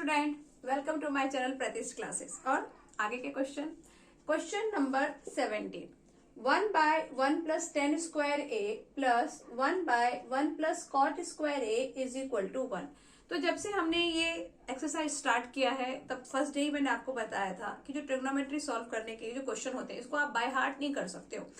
Student, welcome to my channel Pratishth classes. और आगे के question number 17। 1 by 1 plus tan square A plus 1 by 1 plus cot square A is equal to 1। तो जब से हमने ये एक्सरसाइज स्टार्ट किया है तब फर्स्ट डे ही मैंने आपको बताया था कि जो ट्रिग्नोमेट्री सॉल्व करने के जो क्वेश्चन होते हैं इसको आप बाय हार्ट नहीं कर सकते हो।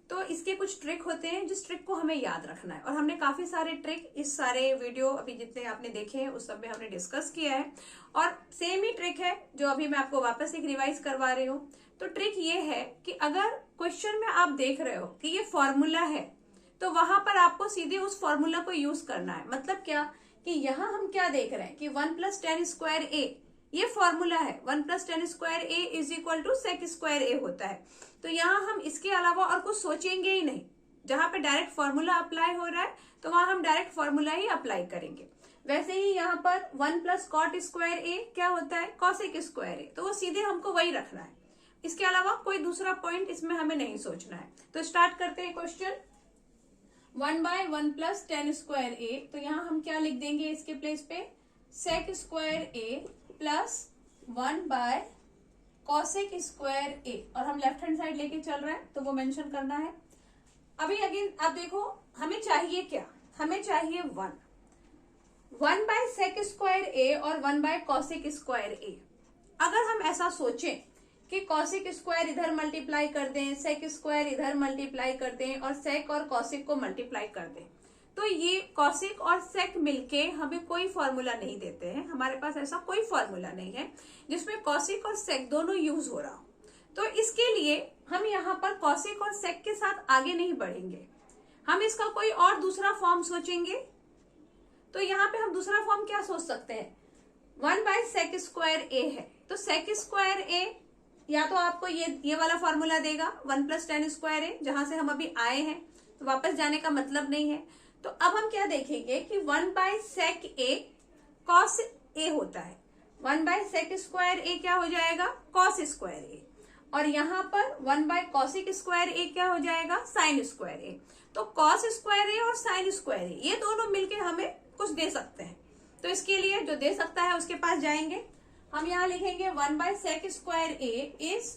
तो इसके कुछ ट्रिक होते हैं जिस ट्रिक को हमें याद रखना है, और हमने काफी सारे ट्रिक इस सारे वीडियो अभी जितने आपने देखे हैं उस सब में हमने डिस्कस किया है। और सेम ही ट्रिक है जो अभी मैं आपको वापस एक रिवाइज करवा रही हूँ। तो ट्रिक ये है कि अगर क्वेश्चन में आप देख रहे हो कि ये फॉर्मूला है तो वहां पर आपको सीधे उस फॉर्मूला को यूज करना है। मतलब क्या कि यहाँ हम क्या देख रहे हैं कि 1 प्लस टेन स्क्वायर ए ये फॉर्मूला है। 1 plus tan square A is equal to sec square A होता है। तो यहाँ हम इसके अलावा और कुछ सोचेंगे ही नहीं। जहां पे डायरेक्ट फॉर्मूला अप्लाई हो रहा है तो वहां हम डायरेक्ट फॉर्मूला ही अप्लाई करेंगे। वैसे ही यहाँ पर 1 प्लस कॉट स्क्वायर ए क्या होता है, कॉसेक स्क्वायर ए, तो वो सीधे हमको वही रखना है। इसके अलावा कोई दूसरा पॉइंट इसमें हमें नहीं सोचना है। तो स्टार्ट करते हैं question. 1 by 1 plus tan square ए, तो यहाँ हम क्या लिख देंगे इसके प्लेस पे, sec square A plus 1 by cosec square ए, और हम लेफ्ट हैंड साइड लेके चल रहे हैं तो वो मेंशन करना है। अभी अगेन आप देखो हमें चाहिए क्या, हमें चाहिए 1 बाय सेक स्क्वायर ए और 1 बाय कॉसेक स्क्वायर ए। अगर हम ऐसा सोचें कि कॉसेक स्क्वायर इधर मल्टीप्लाई कर दें, सेक स्क्वायर इधर मल्टीप्लाई कर दें और सेक और कॉसेक को मल्टीप्लाई कर दें, तो ये कॉसेक और सेक मिलके हमें कोई फॉर्मूला नहीं देते हैं। हमारे पास ऐसा कोई फॉर्मूला नहीं है जिसमें कॉसेक और सेक दोनों यूज हो रहा हो। तो इसके लिए हम यहाँ पर कॉसेक और सेक के साथ आगे नहीं बढ़ेंगे, हम इसका कोई और दूसरा फॉर्म सोचेंगे। तो यहाँ पे हम दूसरा फॉर्म क्या सोच सकते हैं, 1 बाय सेक स्क्वायर ए है तो सेक स्क्वायर ए या तो आपको ये वाला फॉर्मूला देगा 1 प्लस टेन स्क्वायर ए, जहां से हम अभी आए हैं तो वापस जाने का मतलब नहीं है। तो अब हम क्या देखेंगे कि 1 बाय सेक ए कॉस ए होता है। 1 बाय सेक स्क्वायर ए क्या हो जाएगा, कॉस स्क्वायर ए, और यहाँ पर 1 बाय कॉसिक स्क्वायर ए क्या हो जाएगा, साइन स्क्वायर ए। तो कॉस स्क्वायर ए और साइन स्क्वायर ए ये दोनों मिलके हमें कुछ दे सकते हैं। तो इसके लिए जो दे सकता है उसके पास जाएंगे। हम यहाँ लिखेंगे 1 by sec square A is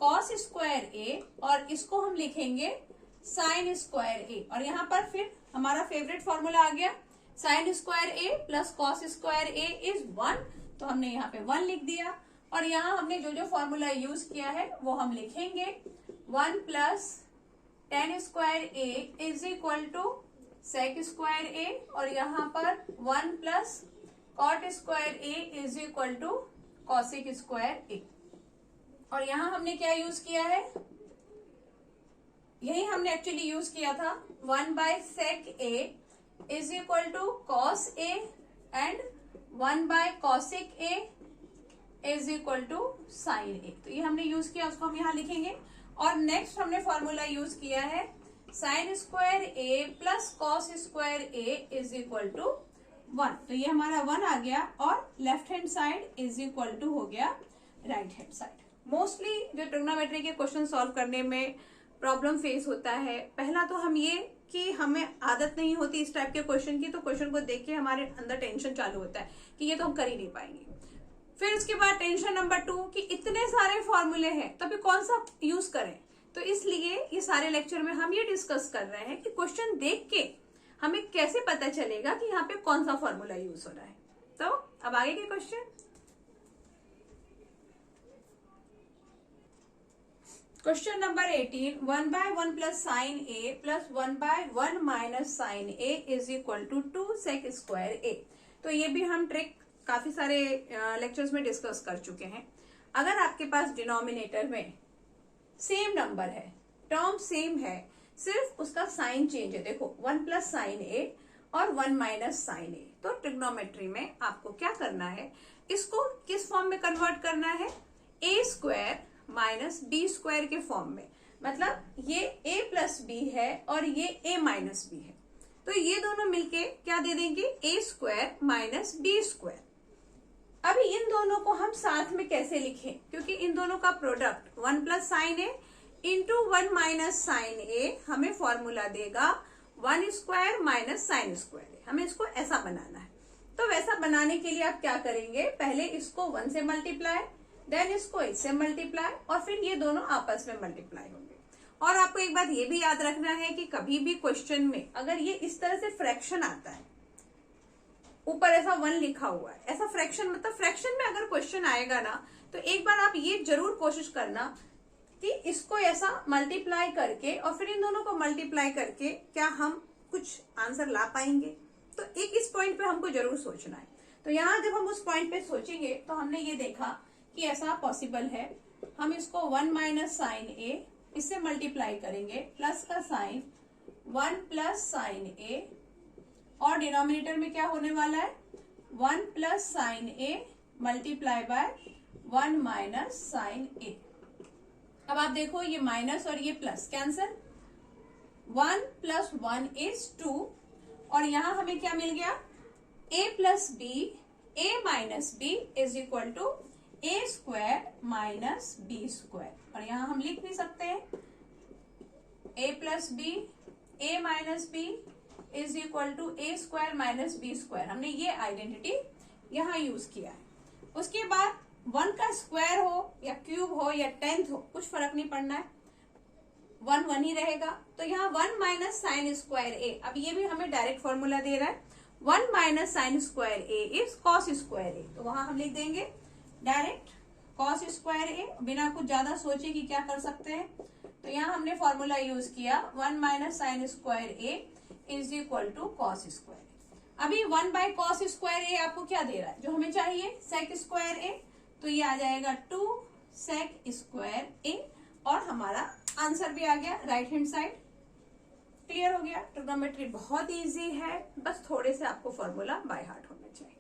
cos square ए, और इसको हम लिखेंगे साइन स्क्वायर ए। और यहाँ पर फिर हमारा फेवरेट फॉर्मूला आ गया, sign square A plus cos square A is 1, तो हमने यहाँ पे 1 लिख दिया। और यहाँ हमने जो जो फॉर्मूला यूज किया है वो हम लिखेंगे, 1 plus tan square A is equal to sec square ए, और यहाँ पर 1 plus cot square A is equal to cosec square ए। और यहाँ हमने क्या यूज किया है, यही हमने एक्चुअली यूज किया था, 1 by sec A is equal to cos a and 1 by cosec a is equal to sine a. तो ये हमने यूज किया, उसको हम यहाँ लिखेंगे। और नेक्स्ट हमने फॉर्मूला यूज किया है sine square A plus cos square A is equal to 1। तो ये हमारा 1 आ गया, और left hand side is equal to हो गया राइट हैंड साइड। मोस्टली जो ट्रिग्नोमेट्री के क्वेश्चन सॉल्व करने में प्रॉब्लम फेस होता है, पहला तो हम ये कि हमें आदत नहीं होती इस टाइप के क्वेश्चन की, तो क्वेश्चन को देख के हमारे अंदर टेंशन चालू होता है कि ये तो हम कर ही नहीं पाएंगे। फिर उसके बाद टेंशन नंबर 2 कि इतने सारे फॉर्मूले हैं तो अभी कौन सा यूज करें। तो इसलिए ये सारे लेक्चर में हम ये डिस्कस कर रहे हैं कि क्वेश्चन देख के हमें कैसे पता चलेगा कि यहाँ पे कौन सा फॉर्मूला यूज हो रहा है। तो अब आगे के question number 18, 1 by 1 plus sine a plus 1 by 1 minus sine A is equal to 2 sec square ए। तो ये भी हम ट्रिक काफी सारे लेक्चर्स में डिस्कस कर चुके हैं। अगर आपके पास डिनोमिनेटर में सेम नंबर है, टर्म सेम है, सिर्फ उसका साइन चेंज है, देखो 1 प्लस साइन ए और 1 माइनस साइन ए, तो ट्रिग्नोमेट्री में आपको क्या करना है, इसको किस फॉर्म में कन्वर्ट करना है, ए स्क्वायर माइनस बी स्क्वायर के फॉर्म में। मतलब ये a प्लस बी है और ये a माइनस बी है, तो ये दोनों मिलके क्या दे देंगे, a square minus B square. अभी इन दोनों को हम साथ में कैसे लिखें, क्योंकि इन दोनों का प्रोडक्ट 1 प्लस साइन ए इंटू 1 माइनस साइन ए हमें फॉर्मूला देगा 1 स्क्वायर माइनस साइन स्क्वायर ए। हमें इसको ऐसा बनाना है। तो वैसा बनाने के लिए आप क्या करेंगे, पहले इसको 1 से मल्टीप्लाई, देन इसको इससे मल्टीप्लाई, और फिर ये दोनों आपस में मल्टीप्लाई होंगे। और आपको एक बात ये भी याद रखना है कि कभी भी क्वेश्चन में अगर ये इस तरह से फ्रैक्शन आता है, ऊपर ऐसा 1 लिखा हुआ है, ऐसा फ्रैक्शन मतलब फ्रैक्शन में अगर क्वेश्चन आएगा ना, तो एक बार आप ये जरूर कोशिश करना कि इसको ऐसा मल्टीप्लाई करके और फिर इन दोनों को मल्टीप्लाई करके क्या हम कुछ आंसर ला पाएंगे। तो एक इस पॉइंट पे हमको जरूर सोचना है। तो यहाँ जब हम उस पॉइंट पे सोचेंगे तो हमने ये देखा कि ऐसा पॉसिबल है। हम इसको 1 माइनस साइन ए इससे मल्टीप्लाई करेंगे, प्लस का साइन 1 प्लस साइन ए, और डिनोमिनेटर में क्या होने वाला है 1 plus sine a multiply by 1 minus sine a. अब आप देखो ये माइनस और ये प्लस कैंसल, 1 प्लस 1 इज 2, और यहां हमें क्या मिल गया a plus B, a minus B is equal to a square minus B square. और यहां हम लिख भी सकते हैं a plus B, a minus B is equal to a square minus B square. हमने ये आइडेंटिटी यहां यूज किया है। उसके बाद 1 का स्क्वायर हो या क्यूब हो या 10th हो, कुछ फर्क नहीं पड़ना है, 1 1 ही रहेगा। तो यहाँ 1 माइनस साइन स्क्वायर ए, अब ये भी हमें डायरेक्ट फॉर्मूला दे रहा है, 1 minus sine square A is cos square ए। तो वहां हम लिख देंगे डायरेक्ट कॉस स्क्वायर ए, बिना कुछ ज्यादा सोचे कि क्या कर सकते हैं। तो यहाँ हमने फॉर्मूला यूज किया 1 minus sine square A is equal to cos square a. अभी 1 बाय कॉस स्क्वायर ए आपको क्या दे रहा है, जो हमें चाहिए सेक स्क्वायर ए, तो ये आ जाएगा 2 सेक स्क्वायर ए, और हमारा आंसर भी आ गया राइट हैंड साइड। क्लियर हो गया। ट्रिग्नोमेट्री बहुत इजी है, बस थोड़े से आपको फॉर्मूला बाय हार्ट होना चाहिए।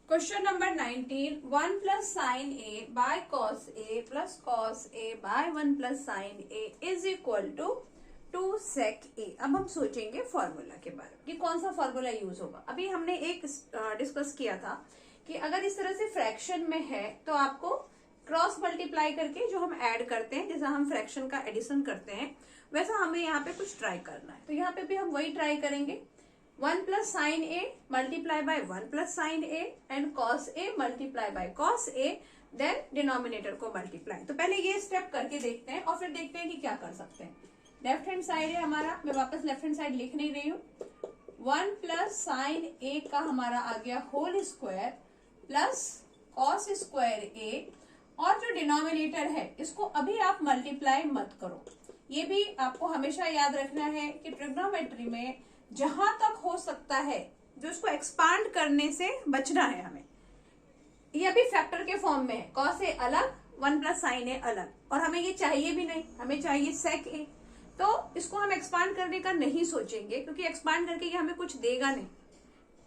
Question number 19, 1 plus sine A by cos A plus cos A by 1 plus sine A is equal to 2 sec A. अब हम सोचेंगे फॉर्मूला के बारे में कि कौन सा फॉर्मूला यूज होगा। अभी हमने एक डिस्कस किया था कि अगर इस तरह से फ्रैक्शन में है तो आपको क्रॉस मल्टीप्लाई करके जो हम ऐड करते हैं, जैसा हम फ्रैक्शन का एडिशन करते हैं, वैसा हमें यहाँ पे कुछ ट्राई करना है। तो यहाँ पे भी हम वही ट्राई करेंगे, 1 plus sine a multiply by 1 plus sine A and cos A multiply bye cos A, than denominator को मल्टीप्लाई। तो पहले ये स्टेप करके देखते हैं और फिर देखते हैं कि क्या कर सकते हैं। लेफ्ट हैंड साइड है हमारा, मैं वापस लेफ्ट हैंड साइड लिख नहीं रही हूँ। 1 प्लस साइन ए का हमारा आ गया whole square plus cos square ए, और जो डिनोमिनेटर है इसको अभी आप मल्टीप्लाई मत करो। ये भी आपको हमेशा याद रखना है कि ट्रिग्नोमेट्री में जहां तक हो सकता है जो इसको एक्सपांड करने से बचना है हमें। ये अभी फैक्टर के फॉर्म में है, कॉस ए अलग 1 प्लस साइन ए अलग, और हमें ये चाहिए भी नहीं, हमें चाहिए सेक ए। तो इसको हम एक्सपांड करने का नहीं सोचेंगे, क्योंकि एक्सपांड करके ये हमें कुछ देगा नहीं।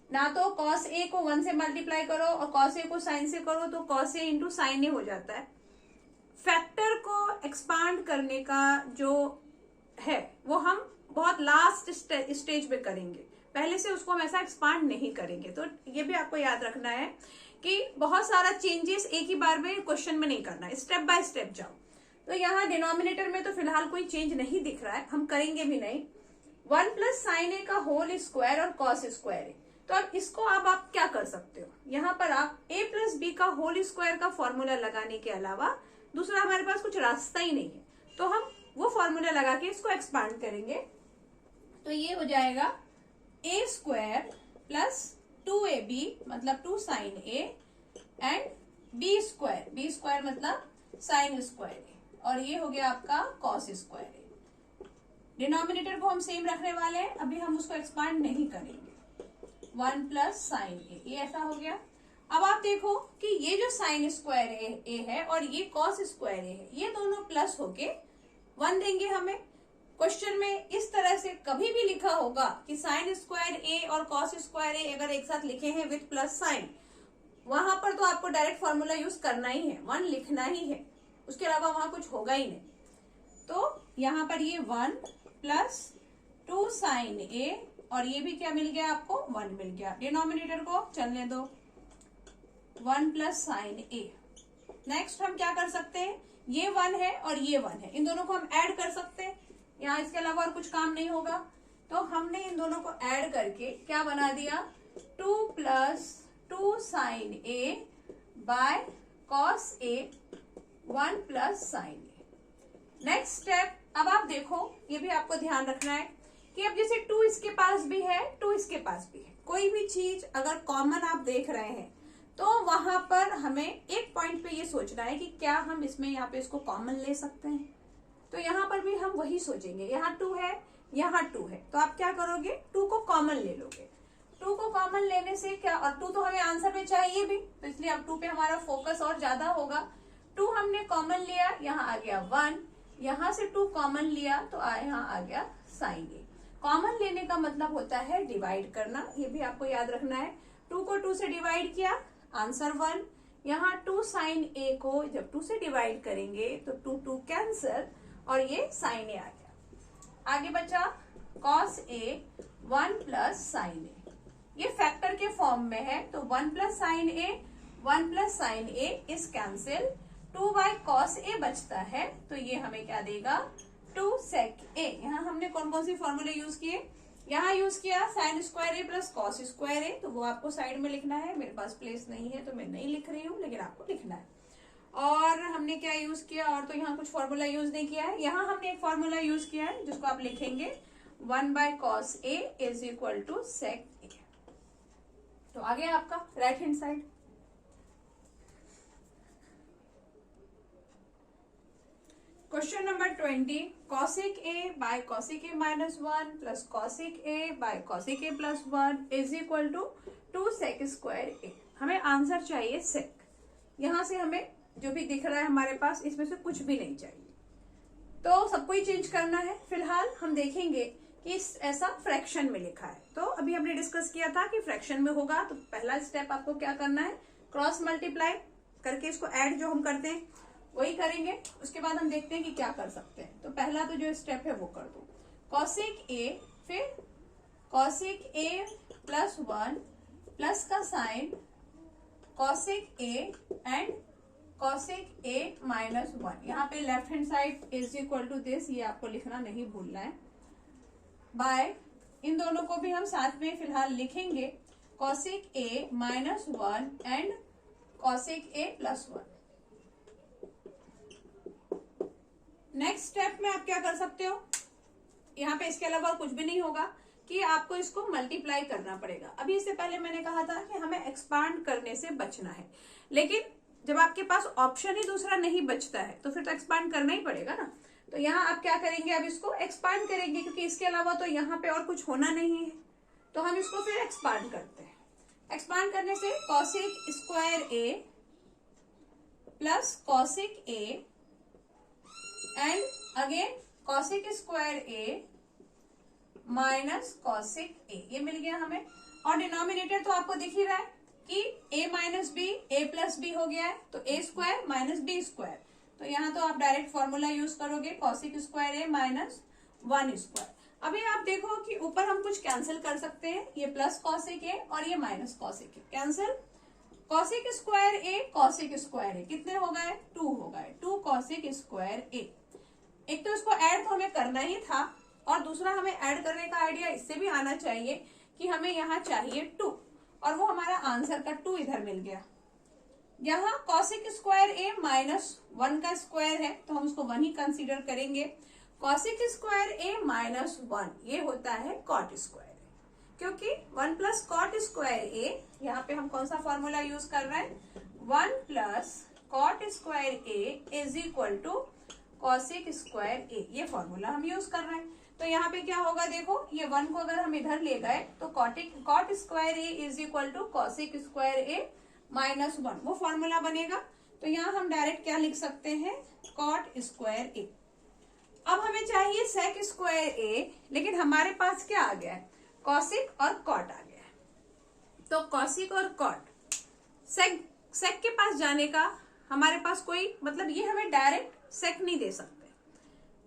ना तो कॉस ए को 1 से मल्टीप्लाई करो और कॉस ए को साइन से करो तो कॉस ए इंटू साइन ए हो जाता है। फैक्टर को एक्सपांड करने का जो है वो हम बहुत लास्ट स्टेज पे करेंगे, पहले से उसको हम ऐसा एक्सपांड नहीं करेंगे। तो ये भी आपको याद रखना है कि बहुत सारा चेंजेस एक ही बार में क्वेश्चन में नहीं करना है, स्टेप बाय स्टेप जाओ। तो यहाँ डिनोमिनेटर में तो फिलहाल कोई चेंज नहीं दिख रहा है, हम करेंगे भी नहीं। 1 प्लस साइन ए का होल स्क्वायर और कॉस स्क्वायर ए, तो अब इसको अब आप क्या कर सकते हो, यहाँ पर आप a प्लस बी का होल स्क्वायर का फॉर्मूला लगाने के अलावा दूसरा हमारे पास कुछ रास्ता ही नहीं है। तो हम वो फॉर्मूला लगा के इसको एक्सपांड करेंगे। तो ये हो जाएगा a स्क्वायर प्लस 2ab मतलब 2 sine A and b square मतलब साइन स्क्वायर ए, और ये हो गया आपका कॉस स्क्वायर ए। डिनोमिनेटर को हम सेम रखने वाले हैं, अभी हम उसको एक्सपांड नहीं करेंगे। 1 प्लस साइन ए, ये ऐसा हो गया। अब आप देखो कि ये जो साइन स्क्वायर ए है और ये कॉस स्क्वायर ए है, ये दोनों प्लस होके 1 देंगे हमें। क्वेश्चन में इस तरह से कभी भी लिखा होगा कि साइन स्क्वायर ए और कॉस स्क्वायर ए अगर एक साथ लिखे हैं विथ प्लस साइन, वहां पर तो आपको डायरेक्ट फॉर्मूला यूज करना ही है, 1 लिखना ही है, उसके अलावा वहां कुछ होगा ही नहीं। तो यहाँ पर ये 1 प्लस 2 साइन ए, और ये भी क्या मिल गया आपको 1 मिल गया। डिनोमिनेटर को चलने दो, 1 प्लस साइन ए। नेक्स्ट हम क्या कर सकते हैं, ये 1 है और ये 1 है, इन दोनों को हम ऐड कर सकते हैं। यहाँ इसके अलावा और कुछ काम नहीं होगा, तो हमने इन दोनों को ऐड करके क्या बना दिया, 2 + 2 sin A by cos A 1 + sin A। Next step, अब आप देखो, ये भी आपको ध्यान रखना है कि अब जैसे 2 इसके पास भी है, 2 इसके पास भी है, कोई भी चीज अगर कॉमन आप देख रहे हैं तो वहां पर हमें एक पॉइंट पे ये सोचना है कि क्या हम इसमें यहाँ पे इसको कॉमन ले सकते हैं। तो यहाँ पर भी हम वही सोचेंगे, यहाँ 2 है, यहाँ 2 है, तो आप क्या करोगे, 2 को कॉमन ले लोगे। 2 को कॉमन लेने से क्या, और 2 तो हमें आंसर में चाहिए भी, तो इसलिए अब 2 पे हमारा फोकस और ज्यादा होगा। 2 हमने कॉमन लिया, यहाँ आ गया 1, यहाँ से 2 कॉमन लिया तो यहाँ आ गया sin A। कॉमन लेने का मतलब होता है डिवाइड करना, ये भी आपको याद रखना है। 2 को 2 से डिवाइड किया, आंसर 1। यहाँ 2 sin A को जब 2 से डिवाइड करेंगे तो 2 2 कैंसल और ये sin A आ गया। आगे बचा cos A 1 + sin A, ये फैक्टर के फॉर्म में है, तो 1 + sin A 1 + sin A is cancel, 2/cos A बचता है, तो ये हमें क्या देगा, 2 sec A। यहाँ हमने कौन कौन सी फॉर्मूले यूज किए, यहाँ यूज किया sin² A + cos² A, तो वो आपको साइड में लिखना है, मेरे पास प्लेस नहीं है तो मैं नहीं लिख रही हूँ, लेकिन आपको लिखना है। और हमने क्या यूज किया, और तो यहाँ कुछ फॉर्मूला यूज नहीं किया है, यहाँ हमने एक फॉर्मूला यूज किया है जिसको आप लिखेंगे 1/cos A = sec A। तो आ गया आपका right hand side. Question number 20, cosic A by cosic A - 1 + cosic A by cosic A + 1 = 2 sec² A। हमें आंसर चाहिए सेक। यहां से हमें जो भी दिख रहा है हमारे पास, इसमें से कुछ भी नहीं चाहिए, तो सबको ही चेंज करना है। फिलहाल हम देखेंगे कि ऐसा फ्रैक्शन में लिखा है, तो अभी हमने डिस्कस किया था कि फ्रैक्शन में होगा, तो पहला स्टेप आपको क्या करना है, क्रॉस मल्टीप्लाई करके इसको ऐड जो हम करते हैं वही करेंगे। उसके बाद हम देखते हैं कि क्या कर सकते हैं। तो पहला तो जो स्टेप है वो कर दो, cosic A, फिर cosic A + 1 प्लस का sine cosic A and cosic A - 1। यहाँ पे लेफ्ट हैंड साइड = दिस, ये आपको लिखना नहीं भूलना है, बाय इन दोनों को भी हम साथ में फिलहाल लिखेंगे, cosic A - 1 and cosic A + 1। Next step में आप क्या कर सकते हो, यहाँ पे इसके अलावा कुछ भी नहीं होगा कि आपको इसको मल्टीप्लाई करना पड़ेगा। अभी इससे पहले मैंने कहा था कि हमें एक्सपांड करने से बचना है, लेकिन जब आपके पास ऑप्शन ही दूसरा नहीं बचता है तो फिर तो एक्सपांड करना ही पड़ेगा ना। तो यहाँ आप क्या करेंगे, अब इसको एक्सपांड करेंगे, क्योंकि इसके अलावा तो यहाँ पे और कुछ होना नहीं है, तो हम इसको फिर एक्सपांड करते हैं। एक्सपांड करने से cosic² A + cosic A and again cosic² A - cosic A, ये मिल गया हमें। और डिनोमिनेटर तो आपको दिख ही रहा है कि A - B A + B हो गया है, तो A² - B²। तो यहाँ तो आप डायरेक्ट फॉर्मूला यूज करोगे, cosic² A - 1²। अभी आप देखो कि ऊपर हम कुछ कैंसिल कर सकते हैं, ये प्लस cosic A और ये minus cosic A cancel. cosic² A cosic² A कितने हो गए, 2 हो गए, 2 cosic² A। एक तो इसको ऐड तो हमें करना ही था, और दूसरा हमें ऐड करने का आइडिया इससे भी आना चाहिए कि हमें यहाँ चाहिए 2, और वो हमारा आंसर का 2 इधर मिल गया। यहाँ cosic² A - 1 का स्क्वायर है, तो हम उसको 1 ही कंसीडर करेंगे। cosic² A - 1 ये होता है cot², क्योंकि 1 + cot² A, यहाँ पे हम कौन सा फॉर्मूला यूज कर रहे हैं, 1 + cot² A = cosic² A, ये फॉर्मूला हम यूज कर रहे हैं। तो यहाँ पे क्या होगा, देखो ये 1 को अगर हम इधर ले गए तो cot² A = cosic² A - 1, वो फॉर्मूला बनेगा। तो यहाँ हम डायरेक्ट क्या लिख सकते हैं, cot² A। अब हमें चाहिए sec² A, लेकिन हमारे पास क्या आ गया है, cosic और cot आ गया है। तो cosic और cot, sec के पास जाने का हमारे पास कोई मतलब, ये हमें डायरेक्ट sec नहीं दे सकते,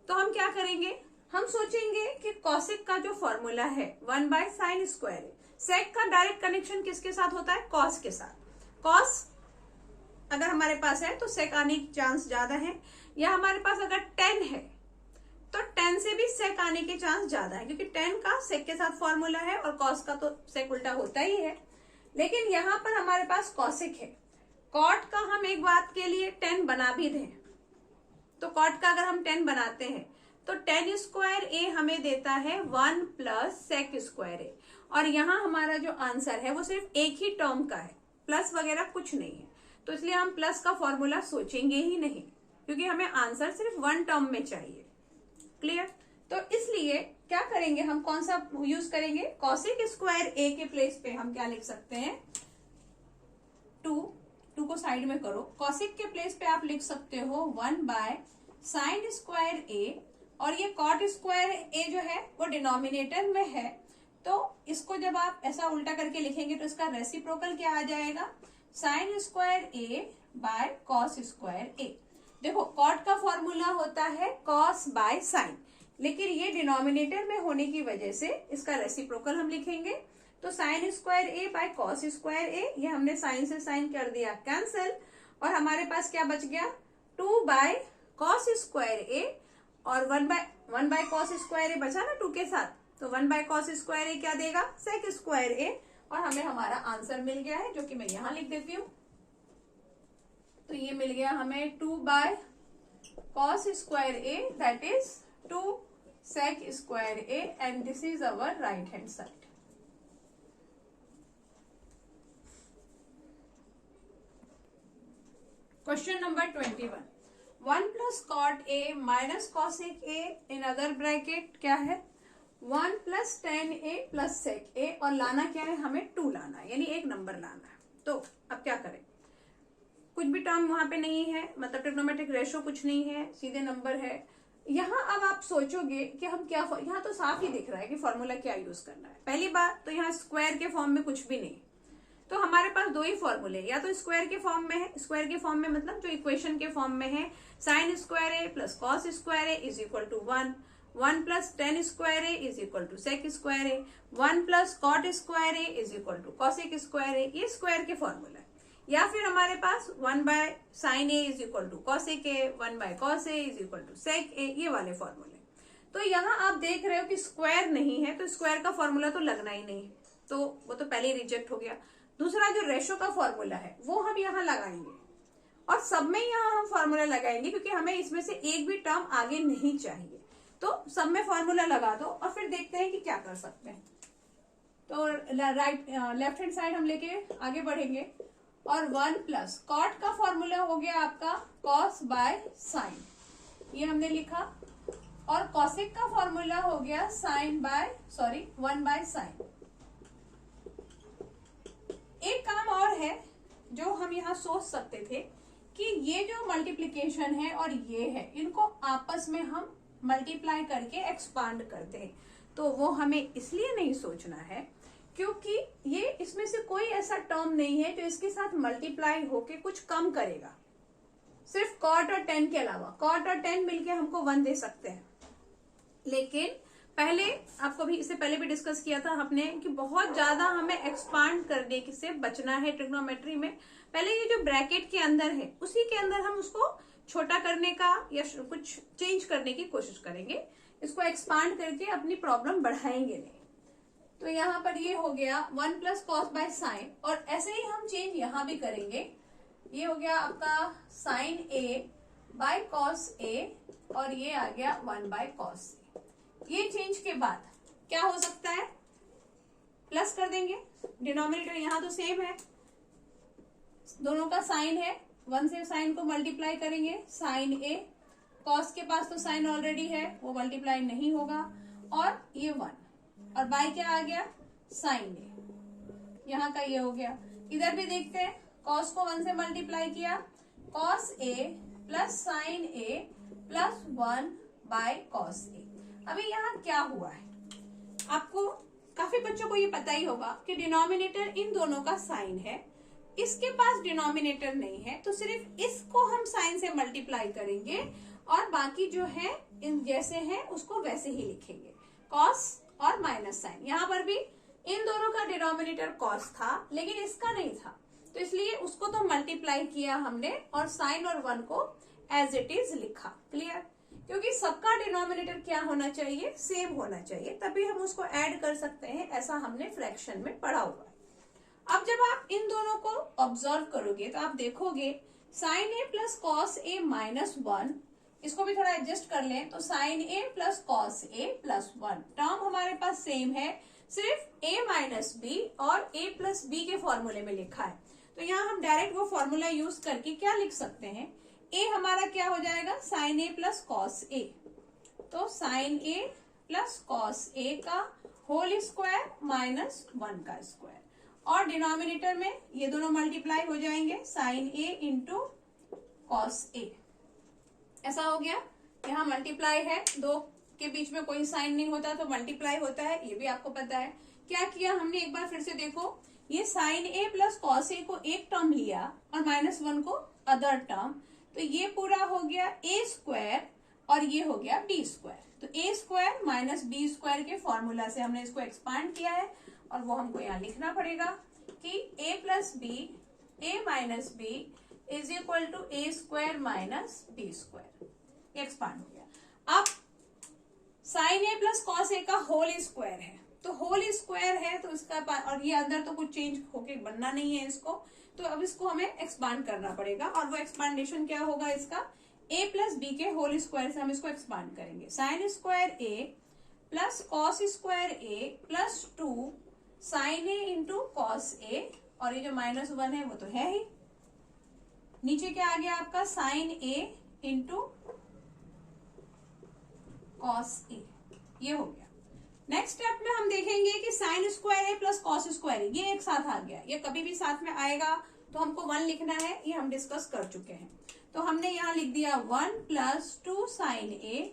तो हम क्या करेंगे, हम सोचेंगे कि cosic का जो फॉर्मूला है 1/sin², sec का डायरेक्ट कनेक्शन किसके साथ होता है, cos के साथ। cos अगर हमारे पास है तो sec आने की चांस ज्यादा है, या हमारे पास अगर tan है तो tan से भी sec आने के चांस ज्यादा है, क्योंकि tan का sec के साथ फॉर्मूला है और cos का तो sec उल्टा होता ही है। लेकिन यहाँ पर हमारे पास cosec है। cot का हम एक बात के लिए tan बना भी दें, तो cot का अगर हम tan बनाते हैं तो tan स्क्वायर a हमें देता है 1 प्लस sec स्क्वायर a, और यहाँ हमारा जो आंसर है वो सिर्फ एक ही टर्म का है, प्लस वगैरह कुछ नहीं है। तो इसलिए हम प्लस का फॉर्मूला सोचेंगे ही नहीं, क्योंकि हमें आंसर सिर्फ वन टर्म में चाहिए। क्लियर? तो इसलिए क्या करेंगे, हम कौन सा यूज करेंगे, कॉसेक स्क्वायर ए के प्लेस पे हम क्या लिख सकते हैं, टू को साइड में करो, कॉसेक के प्लेस पे आप लिख सकते हो 1 बाय साइन स्क्वायर ए, और ये कॉट स्क्वायर ए जो है वो डिनोमिनेटर में है, तो इसको जब आप ऐसा उल्टा करके लिखेंगे तो इसका रेसिप्रोकल क्या आ जाएगा, sine square a by cos square a. देखो कॉट का फॉर्मूला होता है कॉस बाय साइन, लेकिन ये डिनोमिनेटर में होने की वजह से इसका रेसिप्रोकल हम लिखेंगे, तो sine square a by cos square a, ये हमने साइन से साइन कर दिया कैंसिल, और हमारे पास क्या बच गया, 2 बाय कॉस स्क्वायर ए, और 1 बाय कॉस स्क्वायर ए बचा ना 2 के साथ, तो 1 बाय कॉस स्क्वायर ए क्या देगा, सेक स्क्वायर ए, और हमें हमारा आंसर मिल गया है, जो कि मैं यहां लिख देती हूँ। तो ये मिल गया हमें 2 by cos square A, that is 2 sec square A, and this is our right hand side. Question number 21, 1 plus cot A minus cosec A in other bracket क्या है, 1 plus tan A plus sec A, और लाना क्या है, हमें 2 लाना है, यानी एक नंबर लाना है। तो अब क्या करें, कुछ भी टर्म वहां पे नहीं है, मतलब ट्रिग्नोमेट्रिक रेशो कुछ नहीं है, सीधे नंबर है। यहाँ अब आप सोचोगे कि हम क्या, यहाँ तो साफ ही दिख रहा है कि फॉर्मूला क्या यूज करना है। पहली बात तो यहाँ स्क्वायर के फॉर्म में कुछ भी नहीं, तो हमारे पास 2 ही फॉर्मूले, या तो स्क्वायर के फॉर्म में है, स्क्वायर के फॉर्म में मतलब जो इक्वेशन के फॉर्म में है, sine square A plus cos square A is equal to 1 plus tan square A is equal to sec square a, 1 plus cot square A is equal to cosec square a, ये square के formula है। या फिर हमारे पास 1 by sine A is equal to cosec a, 1 by cos a is equal to sec a, ये वाले फॉर्मूले। तो यहाँ आप देख रहे हो कि स्क्वायर नहीं है, तो स्क्वायर का फॉर्मूला तो लगना ही नहीं, तो वो तो पहले ही रिजेक्ट हो गया। दूसरा जो रेशो का फॉर्मूला है वो हम यहाँ लगाएंगे, और सब में यहाँ हम फॉर्मूला लगाएंगे, क्योंकि हमें इसमें से एक भी टर्म आगे नहीं चाहिए, तो सब में फॉर्मूला लगा दो और फिर देखते हैं कि क्या कर सकते हैं। तो लेफ्ट हैंड साइड हम लेके आगे बढ़ेंगे, और 1 प्लस कॉट का फॉर्मूला हो गया आपका कॉस बाय साइन, ये हमने लिखा, और कॉसेक का फॉर्मूला हो गया 1 बाय साइन। एक काम और है जो हम यहाँ सोच सकते थे कि ये जो मल्टीप्लिकेशन है और ये है, इनको आपस में हम मल्टीप्लाई करके एक्सपांड करते हैं, तो वो हमें इसलिए नहीं सोचना है क्योंकि ये इसमें से कोई ऐसा टर्म नहीं है जो इसके साथ मल्टीप्लाई होके कुछ कम करेगा, सिर्फ कॉट और tan के अलावा। कॉट और tan मिलके हमको 1 दे सकते हैं, लेकिन पहले आपको भी इससे पहले भी डिस्कस किया था हमने कि बहुत ज्यादा हमें एक्सपांड करने से बचना है ट्रिग्नोमेट्री में। पहले ये जो ब्रैकेट के अंदर है उसी के अंदर हम उसको छोटा करने का या कुछ चेंज करने की कोशिश करेंगे, इसको एक्सपांड करके अपनी प्रॉब्लम बढ़ाएंगे नहीं। तो यहाँ पर ये हो गया 1 प्लस कॉस बाय साइन, और ऐसे ही हम चेंज यहाँ भी करेंगे, ये हो गया आपका sign A by cos a, और ये आ गया 1 बाय कॉस ए। ये चेंज के बाद क्या हो सकता है, प्लस कर देंगे, डिनोमिनेटर यहाँ तो सेम है, दोनों का साइन है, 1 से साइन को मल्टीप्लाई करेंगे, साइन ए, कॉस के पास तो साइन ऑलरेडी है, वो मल्टीप्लाई नहीं होगा, और ये 1, और बाय क्या आ गया, साइन ए, यहाँ का ये हो गया। इधर भी देखते हैं, कॉस को 1 से मल्टीप्लाई किया, cos A plus sine a plus 1 by cos a. अभी यहाँ क्या हुआ है, आपको काफी बच्चों को ये पता ही होगा कि डिनोमिनेटर इन दोनों का साइन है, इसके पास डिनोमिनेटर नहीं है, तो सिर्फ इसको हम साइन से मल्टीप्लाई करेंगे और बाकी जो है इन जैसे है उसको वैसे ही लिखेंगे, कॉस और माइनस साइन। यहाँ पर भी इन दोनों का डिनोमिनेटर कॉस था लेकिन इसका नहीं था, तो इसलिए उसको तो मल्टीप्लाई किया हमने और साइन और 1 को एज इट इज लिखा। क्लियर? क्योंकि सबका डिनोमिनेटर क्या होना चाहिए, सेम होना चाहिए, तभी हम उसको ऐड कर सकते हैं, ऐसा हमने फ्रैक्शन में पढ़ा हुआ है। अब जब आप इन दोनों को ऑब्जर्व करोगे तो आप देखोगे sign a plus cos A minus 1, इसको भी थोड़ा एडजस्ट कर लें तो sine a plus cos A plus 1 term हमारे पास सेम है, सिर्फ a माइनस बी और a प्लस बी के फॉर्मूले में लिखा है। तो यहाँ हम डायरेक्ट वो फॉर्मूला यूज करके क्या लिख सकते हैं, a हमारा क्या हो जाएगा sign a plus cos a, तो sine a plus cos a का होल स्क्वायर माइनस 1 का स्क्वायर, और डिनोमिनेटर में ये दोनों मल्टीप्लाई हो जाएंगे, साइन ए इंटू कॉस ए, ऐसा हो गया। यहाँ मल्टीप्लाई है, दो के बीच में कोई साइन नहीं होता तो मल्टीप्लाई होता है, ये भी आपको पता है। क्या किया हमने, एक बार फिर से देखो, ये साइन ए प्लस कॉस ए को एक टर्म लिया और माइनस 1 को अदर टर्म, तो ये पूरा हो गया ए स्क्वायर और ये हो गया बी स्क्वायर। तो ए स्क्वायर माइनस बी स्क्वायर के फॉर्मूला से हमने इसको एक्सपांड किया है, और वो हमको यहाँ लिखना पड़ेगा कि a plus b, a minus B is equal to a square minus B square, ये एक्सपांड हो गया। अब sine a plus cos a का होल स्क्वायर है, तो होल स्क्वायर है तो इसका, और ये अंदर तो कुछ चेंज होके बनना नहीं है इसको, तो अब इसको हमें एक्सपांड करना पड़ेगा, और वो एक्सपांडेशन क्या होगा इसका, a प्लस बी के होल स्क्वायर से हम इसको एक्सपांड करेंगे, sine square a plus cos square a plus 2 sine A into cos a, और ये जो माइनस 1 है वो तो है ही, नीचे क्या आ गया आपका साइन a इंटू कॉस ए, ये हो गया। नेक्स्ट स्टेप में हम देखेंगे कि sign square A plus cos square a, ये एक साथ आ गया, ये कभी भी साथ में आएगा तो हमको 1 लिखना है, ये हम डिस्कस कर चुके हैं। तो हमने यहाँ लिख दिया 1 plus 2 sine A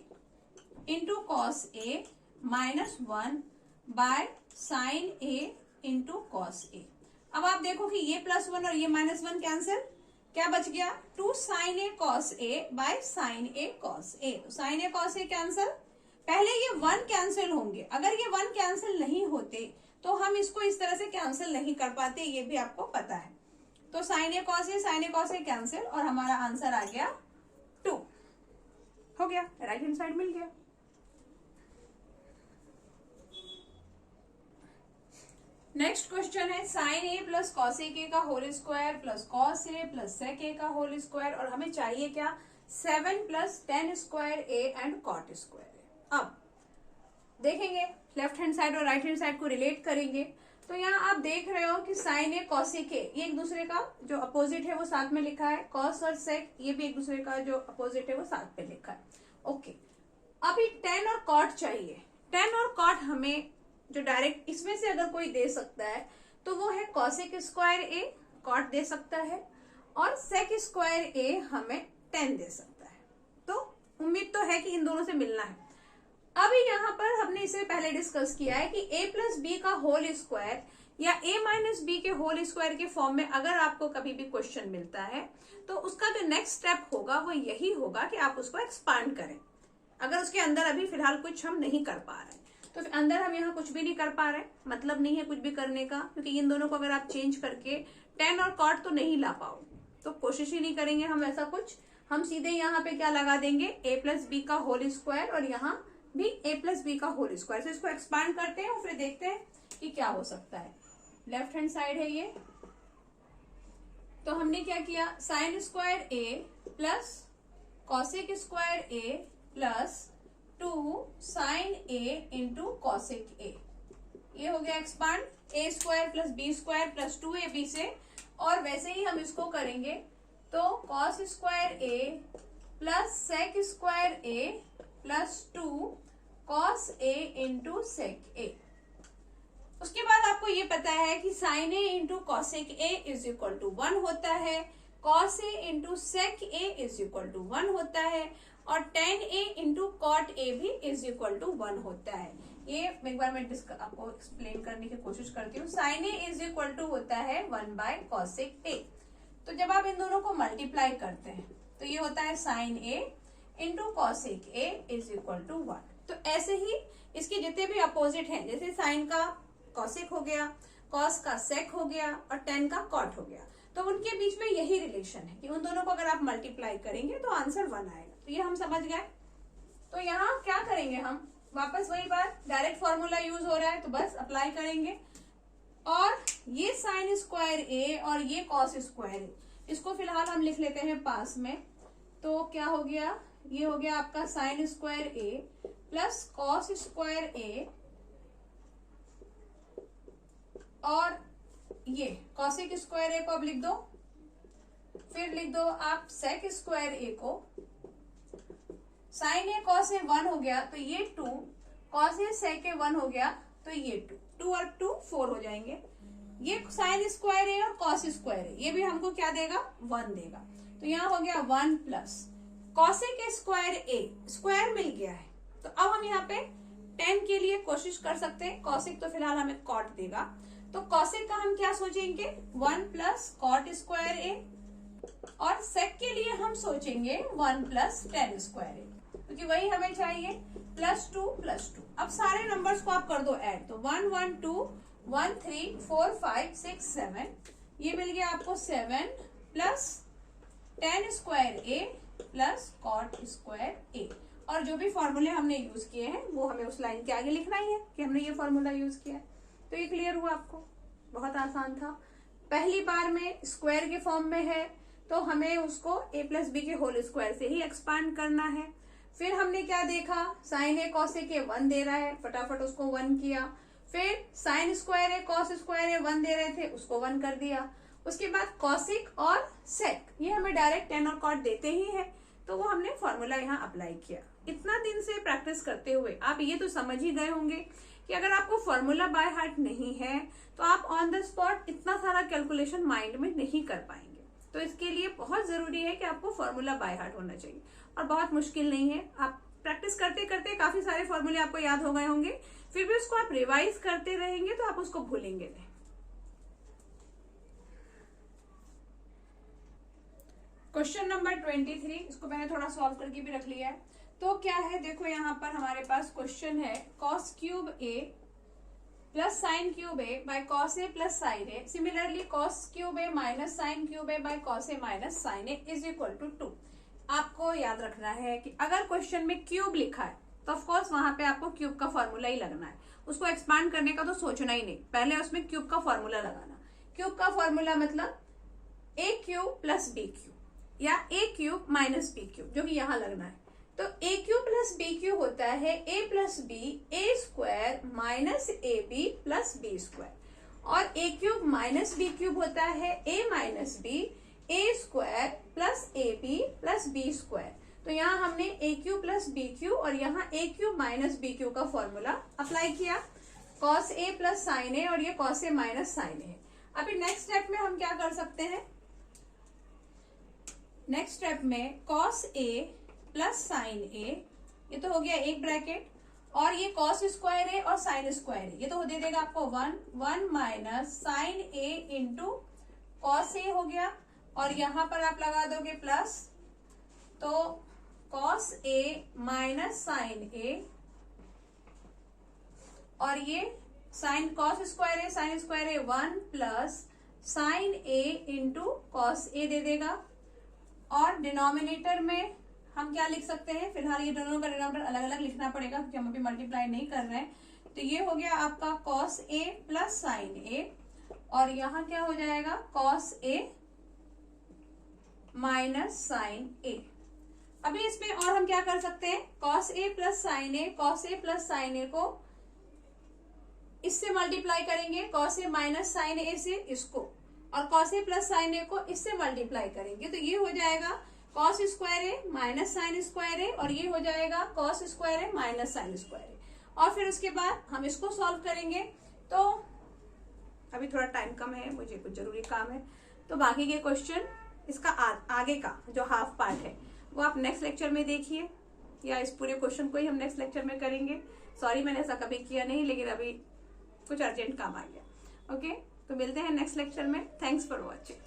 into cos A minus 1 by sine A into cos a. अब आप देखो कि ये प्लस 1 और ये माइनस 1 कैंसिल, क्या बच गया 2 sine a cos A by sine a cos a, तो sine a cos a cancel, पहले ये 1 कैंसिल होंगे, अगर ये 1 कैंसिल नहीं होते तो हम इसको इस तरह से कैंसिल नहीं कर पाते, ये भी आपको पता है। तो sine a cos a cancel, और हमारा आंसर आ गया 2, हो गया, राइट हैंड साइड मिल गया। नेक्स्ट क्वेश्चन है sine a plus cos a का whole square plus cos A plus sec a का होल स्क्वायर, और हमें चाहिए क्या 7 plus 10 square A and cot square a. अब देखेंगे लेफ्ट हैंड साइड और राइट हैंड साइड को रिलेट करेंगे, तो यहाँ आप देख रहे हो कि साइन ए कॉस ए के, ये एक दूसरे का जो अपोजिट है वो साथ में लिखा है, कॉस और सेक ये भी एक दूसरे का जो अपोजिट है वो साथ में लिखा है। ओके, अभी 10 और कॉट चाहिए, 10 और कॉट हमें जो डायरेक्ट इसमें से अगर कोई दे सकता है तो वो है कॉसेक स्क्वायर ए, कॉट दे सकता है, और सेक स्क्वायर ए हमें 10 दे सकता है, तो उम्मीद तो है कि इन दोनों से मिलना है। अभी यहाँ पर हमने इसे पहले डिस्कस किया है कि a प्लस बी का होल स्क्वायर या a माइनस बी के होल स्क्वायर के फॉर्म में अगर आपको कभी भी क्वेश्चन मिलता है तो उसका जो नेक्स्ट स्टेप होगा वो यही होगा कि आप उसको एक्सपांड करें। अगर उसके अंदर अभी फिलहाल कुछ हम नहीं कर पा रहे तो अंदर हम यहाँ कुछ भी नहीं कर पा रहे, मतलब नहीं है कुछ भी करने का, क्योंकि इन दोनों को अगर आप चेंज करके 10 और कॉट तो नहीं ला पाओ, तो कोशिश ही नहीं करेंगे हम ऐसा कुछ। हम सीधे यहाँ पे क्या लगा देंगे a प्लस बी का होल स्क्वायर, और यहाँ भी a प्लस बी का होल स्क्वायर, तो इसको एक्सपांड करते हैं और फिर देखते हैं कि क्या हो सकता है। लेफ्ट हैंड साइड है ये, तो हमने क्या किया sine square A plus cosec square A plus 2 sine A into cosec a, ये हो गया expand, a square plus b square plus 2ab से, और वैसे ही हम इसको करेंगे तो cos square A plus sec square A plus 2 cos a into sec a. उसके बाद आपको ये पता है कि sine A into cosec A is equal to 1 होता है, cos a into sec A is equal to 1 होता है, और tan A into cot A भी इज इक्वल टू 1 होता है। ये एक बार मैं आपको एक्सप्लेन करने की कोशिश करती हूँ। Sine A is equal to होता है 1 बाय कॉसेक ए, तो जब आप इन दोनों को मल्टीप्लाई करते हैं तो ये होता है sine A into cosec A is equal to 1। तो ऐसे ही इसके जितने भी अपोजिट हैं, जैसे साइन का कॉसेक हो गया, कॉस का सेक हो गया और tan का कॉट हो गया, तो उनके बीच में यही रिलेशन है कि उन दोनों को अगर आप मल्टीप्लाई करेंगे तो आंसर 1 आएगा। तो ये हम समझ गए। तो यहाँ क्या करेंगे हम, वापस वही बात, डायरेक्ट फॉर्मूला यूज हो रहा है तो बस अप्लाई करेंगे। और ये साइन स्क्वायर ए और ये कॉस स्क्वायर ए, इसको फिलहाल हम लिख लेते हैं पास में। तो क्या हो गया, ये हो गया आपका साइन स्क्वायर ए प्लस कॉस स्क्वायर ए, और ये कॉसिक स्क्वायर ए को अब लिख दो, फिर लिख दो आप सेक स्क्वायर ए को। साइन ए कॉस ए 1 हो गया तो ये 2, कॉस ए सेक ए 1 हो गया तो ये 2, 2 और 2 4 हो जाएंगे। ये साइन स्क्वायर ए और कॉस स्क्वायर ए, ये भी हमको क्या देगा, 1 देगा। तो यहाँ हो गया 1 प्लस कॉसिक स्क्वायर ए, स्क्वायर मिल गया है। तो अब हम यहाँ पे 10 के लिए कोशिश कर सकते हैं, कॉसिक तो फिलहाल हमें कॉट देगा, तो कॉसिक का हम क्या सोचेंगे, 1 प्लस कॉट स्क्वायर ए, और सेक के लिए हम सोचेंगे 1 प्लस टेन स्क्वायर ए, क्योंकि वही हमें चाहिए, प्लस 2 प्लस 2। अब सारे नंबर्स को आप कर दो ऐड, तो 1 1 2 1 3 4 5 6 7, ये मिल गया आपको 7 प्लस टेन स्क्वायर ए प्लस कॉट स्क्वायर ए। और जो भी फॉर्मूले हमने यूज किए हैं वो हमें उस लाइन के आगे लिखना ही है कि हमने ये फॉर्मूला यूज किया है। तो ये क्लियर हुआ आपको, बहुत आसान था। पहली बार में स्क्वायर के फॉर्म में है तो हमें उसको a प्लस बी के होल स्क्वायर से ही एक्सपांड करना है। फिर हमने क्या देखा, साइन ए कॉस ए के 1 दे रहा है, फटाफट उसको 1 किया। फिर sign square A cos square a 1 दे रहे थे, उसको 1 कर दिया। उसके बाद कॉसिक और सेक, ये हमें डायरेक्ट टेन और कॉट देते ही है, तो वो हमने फॉर्मूला यहाँ अप्लाई किया। इतना दिन से प्रैक्टिस करते हुए आप ये तो समझ ही गए होंगे कि अगर आपको फॉर्मूला बाय हार्ट नहीं है तो आप ऑन द स्पॉट इतना सारा कैलकुलेशन माइंड में नहीं कर पाएंगे। तो इसके लिए बहुत जरूरी है कि आपको फॉर्मूला बाय हार्ट होना चाहिए, और बहुत मुश्किल नहीं है। आप प्रैक्टिस करते करते काफी सारे फॉर्मूले आपको याद हो गए होंगे, फिर भी उसको आप रिवाइज करते रहेंगे तो आप उसको भूलेंगे नहीं। क्वेश्चन नंबर 23, इसको मैंने थोड़ा सॉल्व करके भी रख लिया है। तो क्या है, देखो यहाँ पर हमारे पास क्वेश्चन है, cos cube A plus sine cube A by cos A plus sine A, similarly cos cube A minus sine cube A by cos A minus sine A is equal to 2। आपको याद रखना है कि अगर question में cube लिखा है तो ऑफकोर्स वहां पे आपको क्यूब का फॉर्मूला ही लगना है, उसको एक्सपांड करने का तो सोचना ही नहीं, पहले उसमें क्यूब का फॉर्मूला लगाना। क्यूब का फॉर्मूला मतलब a cube plus b cube या a cube minus b cube, जो कि यहाँ लगना है। तो a cube plus b cube होता है a plus b a square minus a b plus b square, और a cube minus b cube होता है a minus b a square plus a b plus b square. तो यहाँ हमने a cube plus b cube और यहाँ a cube minus b cube का formula apply किया, कॉस ए प्लस साइन ए, और ये कॉस ए माइनस साइन ए। अभी नेक्स्ट स्टेप में हम क्या कर सकते हैं, नेक्स्ट स्टेप में कॉस ए प्लस साइन ए, ये तो हो गया एक ब्रैकेट, और ये कॉस स्क्वायर ए और साइन स्क्वायर ए, ये तो दे देगा आपको 1 माइनस साइन ए इंटू कॉस ए हो गया, और यहां पर आप लगा दोगे प्लस, तो कॉस ए माइनस साइन ए, और ये sine cos square A sign square a 1 plus sine A into cos ए दे देगा। और डिनोमिनेटर में हम क्या लिख सकते हैं, फिलहाल ये दोनों का डिनोमिनेटर अलग अलग लिखना पड़ेगा क्योंकि हम अभी मल्टीप्लाई नहीं कर रहे हैं। तो ये हो गया आपका कॉस ए प्लस साइन ए, और यहाँ क्या हो जाएगा कॉस ए माइनस साइन ए। अभी इसमें और हम क्या कर सकते हैं, cos A plus sine a, cos A plus sine ए को इससे मल्टीप्लाई करेंगे, कॉस ए माइनस साइन ए से इसको, और कॉस ए प्लस साइन ए को इससे मल्टीप्लाई करेंगे, तो ये हो जाएगा कॉस स्क्वायर ए माइनस साइन स्क्वायर ए, और ये हो जाएगा कॉस स्क्वायर ए माइनस साइन स्क्वायर ए। और फिर उसके बाद हम इसको सॉल्व करेंगे। तो अभी थोड़ा टाइम कम है, मुझे कुछ जरूरी काम है, तो बाकी के क्वेश्चन इसका आगे का जो हाफ पार्ट है वो आप नेक्स्ट लेक्चर में देखिए, या इस पूरे क्वेश्चन को ही हम नेक्स्ट लेक्चर में करेंगे। सॉरी मैंने ऐसा कभी किया नहीं, लेकिन अभी कुछ अर्जेंट काम आ गया। ओके, तो मिलते हैं नेक्स्ट लेक्चर में। Thanks for watching.